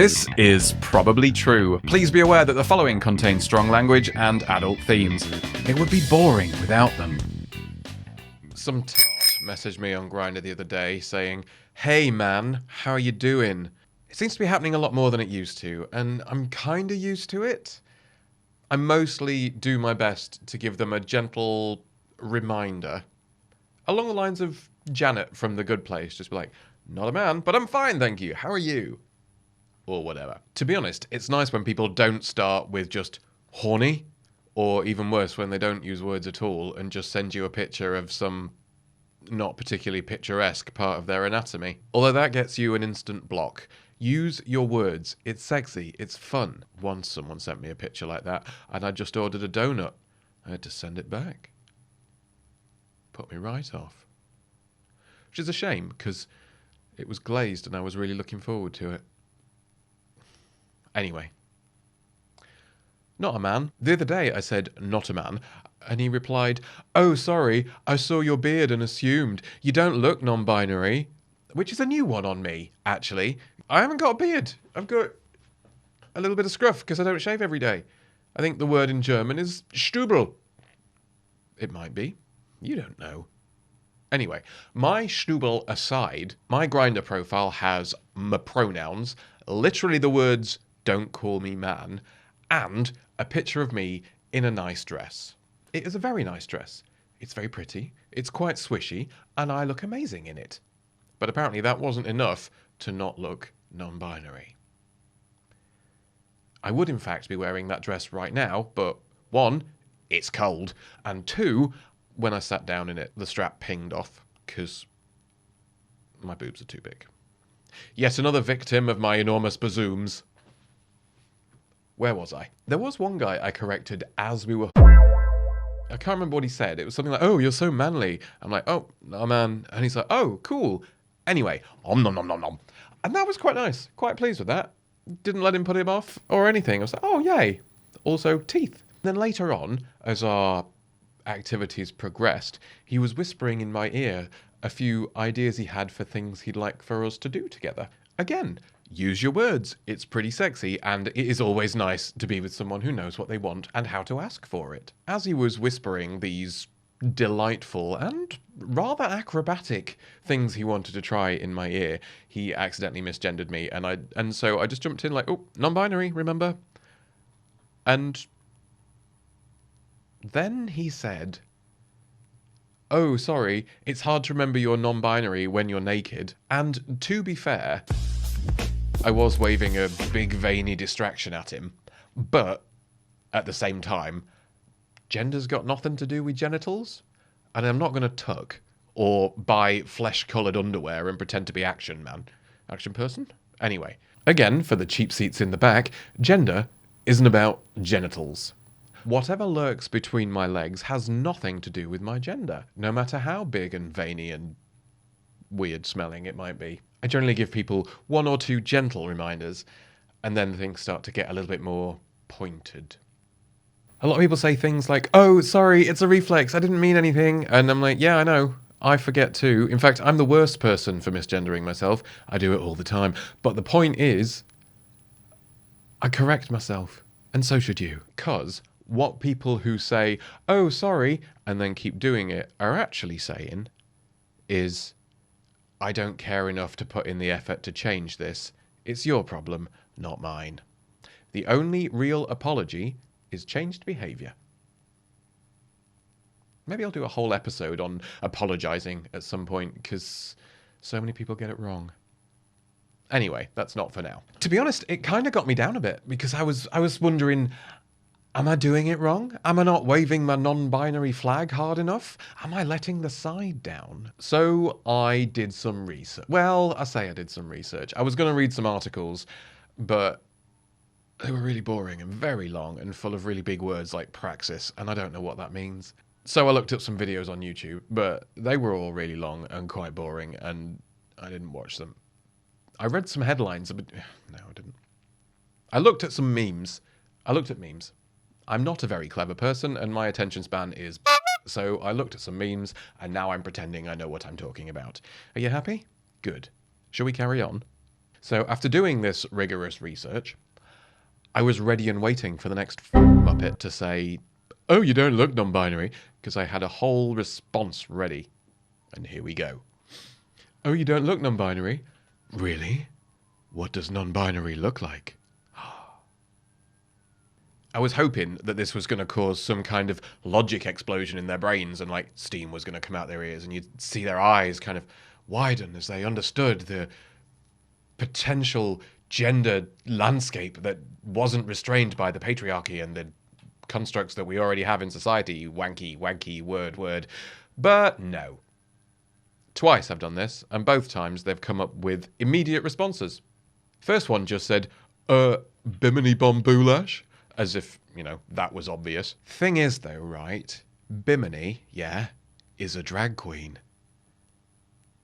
This is probably true. Please be aware that the following contains strong language and adult themes. It would be boring without them. Some tart messaged me on Grindr the other day saying, "Hey man, how are you doing?" It seems to be happening a lot more than it used to, and I'm kinda used to it. I mostly do my best to give them a gentle reminder, along the lines of Janet from The Good Place, just be like, "Not a man, but I'm fine, thank you. How are you?" Or whatever. To be honest, it's nice when people don't start with just horny, or even worse, when they don't use words at all and just send you a picture of some not particularly picturesque part of their anatomy. Although that gets you an instant block. Use your words. It's sexy. It's fun. Once someone sent me a picture like that, and I just ordered a donut. I had to send it back. Put me right off. Which is a shame, because it was glazed and I was really looking forward to it. Anyway. Not a man. The other day I said, "Not a man," and he replied, "Oh, sorry, I saw your beard and assumed. You don't look non-binary." Which is a new one on me, actually. I haven't got a beard. I've got a little bit of scruff because I don't shave every day. I think the word in German is Stubel. It might be. You don't know. Anyway, my Stubel aside, my Grindr profile has my pronouns, literally the words, "Don't call me man," and a picture of me in a nice dress. It is a very nice dress. It's very pretty, it's quite swishy, and I look amazing in it. But apparently that wasn't enough to not look non-binary. I would in fact be wearing that dress right now, but one, it's cold, and two, when I sat down in it, the strap pinged off, because my boobs are too big. Yet another victim of my enormous bazooms. Where was I? There was one guy I corrected as we were... I can't remember what he said. It was something like, "Oh, you're so manly." I'm like, "Oh, no, man." And he's like, "Oh, cool." Anyway, nom nom nom nom nom. And that was quite nice. Quite pleased with that. Didn't let him put him off or anything. I was like, "Oh, yay." Also, teeth. Then later on, as our activities progressed, he was whispering in my ear a few ideas he had for things he'd like for us to do together. Again, use your words. It's pretty sexy, and it is always nice to be with someone who knows what they want and how to ask for it. As he was whispering these delightful and rather acrobatic things he wanted to try in my ear, he accidentally misgendered me, and so I just jumped in like, "Oh, non-binary, remember?" And then he said, "Oh, sorry, it's hard to remember you're non-binary when you're naked." And to be fair, I was waving a big veiny distraction at him, but at the same time, gender's got nothing to do with genitals, and I'm not going to tuck or buy flesh-coloured underwear and pretend to be action person. Anyway, again, for the cheap seats in the back, gender isn't about genitals. Whatever lurks between my legs has nothing to do with my gender, no matter how big and veiny and weird smelling it might be. I generally give people one or two gentle reminders, and then things start to get a little bit more pointed. A lot of people say things like, "Oh, sorry, it's a reflex, I didn't mean anything." And I'm like, yeah, I know. I forget too. In fact, I'm the worst person for misgendering myself. I do it all the time. But the point is, I correct myself. And so should you. Because what people who say, "Oh, sorry," and then keep doing it are actually saying is, "I don't care enough to put in the effort to change this. It's your problem, not mine." The only real apology is changed behaviour. Maybe I'll do a whole episode on apologising at some point, because so many people get it wrong. Anyway, that's not for now. To be honest, it kind of got me down a bit, because I was wondering, am I doing it wrong? Am I not waving my non-binary flag hard enough? Am I letting the side down? So I did some research. Well, I say I did some research. I was going to read some articles, but they were really boring and very long and full of really big words like praxis, and I don't know what that means. So I looked up some videos on YouTube, but they were all really long and quite boring, and I didn't watch them. I read some headlines, but no, I didn't. I looked at some memes. I'm not a very clever person, and my attention span is so I looked at some memes, and now I'm pretending I know what I'm talking about. Are you happy? Good. Shall we carry on? So after doing this rigorous research, I was ready and waiting for the next Muppet to say, "Oh, you don't look non-binary," because I had a whole response ready. And here we go. "Oh, you don't look non-binary? Really? What does non-binary look like?" I was hoping that this was going to cause some kind of logic explosion in their brains and like steam was going to come out their ears and you'd see their eyes kind of widen as they understood the potential gender landscape that wasn't restrained by the patriarchy and the constructs that we already have in society. Wanky, wanky, word. But no. Twice I've done this, and both times they've come up with immediate responses. First one just said, bimini bomboulash, as if, that was obvious. Thing is, though, right, Bimini, yeah, is a drag queen.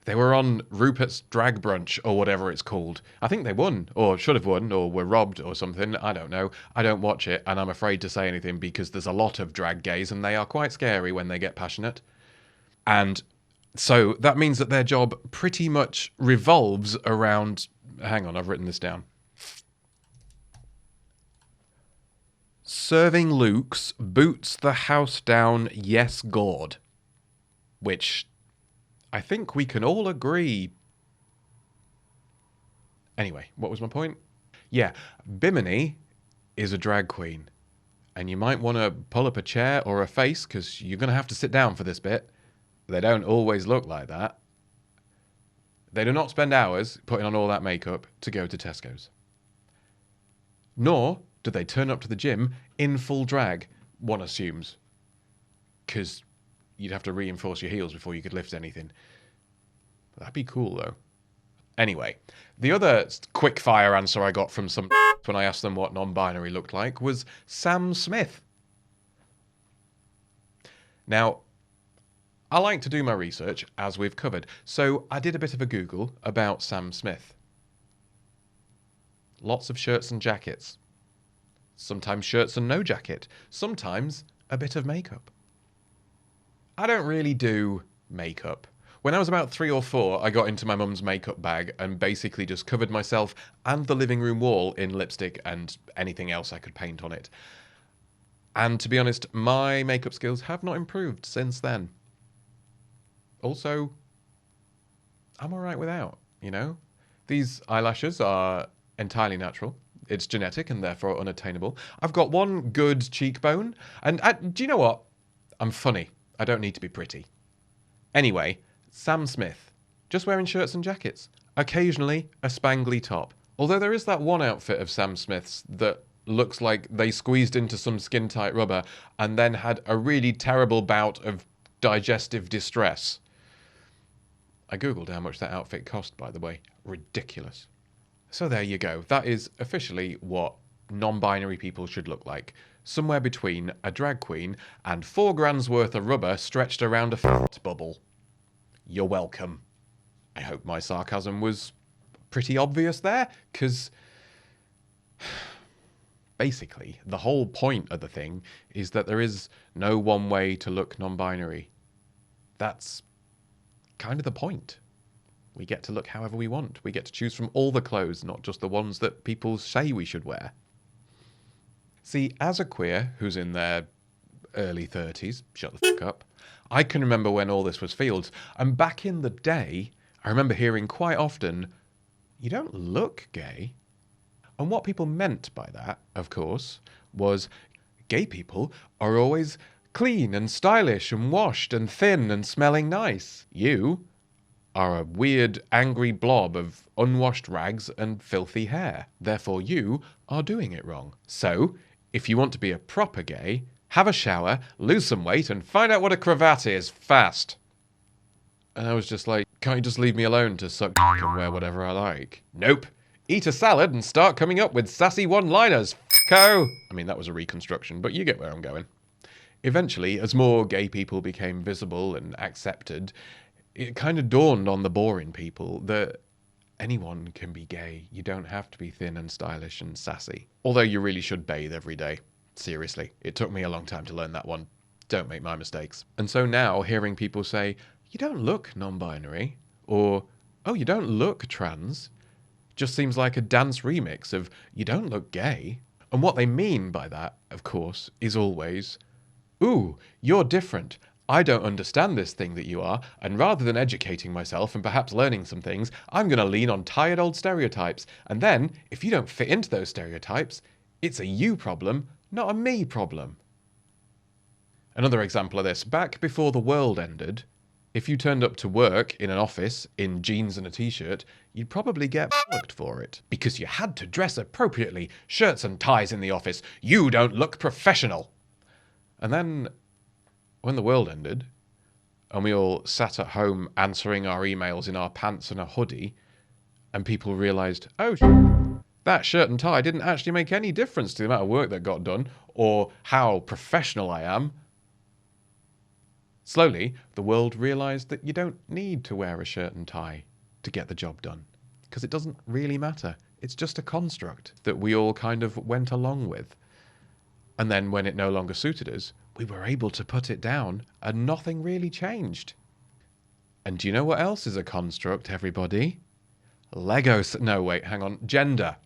They were on Rupert's Drag Brunch, or whatever it's called. I think they won, or should have won, or were robbed, or something. I don't know. I don't watch it, and I'm afraid to say anything because there's a lot of drag gays, and they are quite scary when they get passionate. And so that means that their job pretty much revolves around... Hang on, I've written this down. Serving Luke's boots the house down, yes, God. Which I think we can all agree. Anyway, what was my point? Yeah, Bimini is a drag queen. And you might want to pull up a chair or a face because you're going to have to sit down for this bit. They don't always look like that. They do not spend hours putting on all that makeup to go to Tesco's. Nor do they turn up to the gym in full drag, one assumes. Because you'd have to reinforce your heels before you could lift anything. That'd be cool, though. Anyway, the other quick fire answer I got from some when I asked them what non-binary looked like was Sam Smith. Now, I like to do my research, as we've covered, so I did a bit of a Google about Sam Smith. Lots of shirts and jackets. Sometimes shirts and no jacket. Sometimes a bit of makeup. I don't really do makeup. When I was about 3 or 4, I got into my mum's makeup bag and basically just covered myself and the living room wall in lipstick and anything else I could paint on it. And to be honest, my makeup skills have not improved since then. Also, I'm alright without, These eyelashes are entirely natural. It's genetic and therefore unattainable. I've got one good cheekbone. And do you know what? I'm funny. I don't need to be pretty. Anyway, Sam Smith. Just wearing shirts and jackets. Occasionally, a spangly top. Although there is that one outfit of Sam Smith's that looks like they squeezed into some skin-tight rubber and then had a really terrible bout of digestive distress. I googled how much that outfit cost, by the way. Ridiculous. So there you go. That is officially what non-binary people should look like. Somewhere between a drag queen and 4 grand's worth of rubber stretched around a fat bubble. You're welcome. I hope my sarcasm was pretty obvious there, because basically the whole point of the thing is that there is no one way to look non-binary. That's kind of the point. We get to look however we want. We get to choose from all the clothes, not just the ones that people say we should wear. See, as a queer who's in their early 30s, shut the fuck up, I can remember when all this was fields. And back in the day, I remember hearing quite often, "You don't look gay." And what people meant by that, of course, was gay people are always clean and stylish and washed and thin and smelling nice. You are a weird, angry blob of unwashed rags and filthy hair. Therefore, you are doing it wrong. So, if you want to be a proper gay, have a shower, lose some weight, and find out what a cravat is, fast. And I was just like, can't you just leave me alone to suck and wear whatever I like? Nope. Eat a salad and start coming up with sassy one-liners, f***o. I mean, that was a reconstruction, but you get where I'm going. Eventually, as more gay people became visible and accepted, it kind of dawned on the boring people that anyone can be gay. You don't have to be thin and stylish and sassy. Although you really should bathe every day. Seriously, it took me a long time to learn that one. Don't make my mistakes. And so now, hearing people say, "You don't look non-binary," or "Oh, you don't look trans," just seems like a dance remix of "you don't look gay." And what they mean by that, of course, is always, "Ooh, you're different. I don't understand this thing that you are, and rather than educating myself and perhaps learning some things, I'm going to lean on tired old stereotypes. And then, if you don't fit into those stereotypes, it's a you problem, not a me problem." Another example of this, back before the world ended, if you turned up to work in an office in jeans and a t-shirt, you'd probably get fucked for it. Because you had to dress appropriately, shirts and ties in the office. You don't look professional. And then, when the world ended, and we all sat at home answering our emails in our pants and a hoodie, and people realised, oh, that shirt and tie didn't actually make any difference to the amount of work that got done, or how professional I am. Slowly, the world realised that you don't need to wear a shirt and tie to get the job done, because it doesn't really matter. It's just a construct that we all kind of went along with. And then when it no longer suited us, we were able to put it down and nothing really changed. And do you know what else is a construct, everybody? No, wait, hang on. Gender.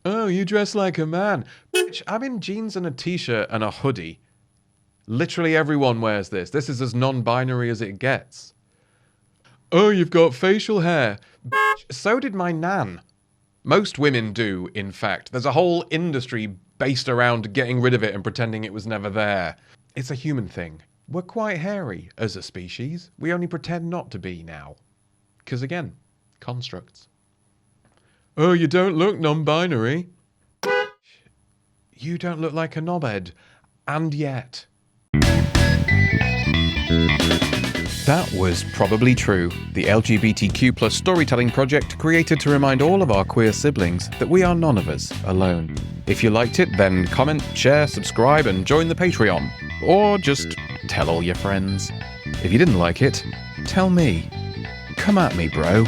Oh, you dress like a man. Bitch, I'm in jeans and a t-shirt and a hoodie. Literally everyone wears this. This is as non-binary as it gets. Oh, you've got facial hair. Bitch, so did my nan. Most women do, in fact. There's a whole industry based around getting rid of it and pretending it was never there. It's a human thing. We're quite hairy as a species. We only pretend not to be now. Because again, constructs. Oh, you don't look non-binary. You don't look like a knobhead. And yet. That was probably true. The LGBTQ+ storytelling project created to remind all of our queer siblings that we are none of us alone. If you liked it, then comment, share, subscribe, and join the Patreon. Or just tell all your friends. If you didn't like it, tell me. Come at me, bro.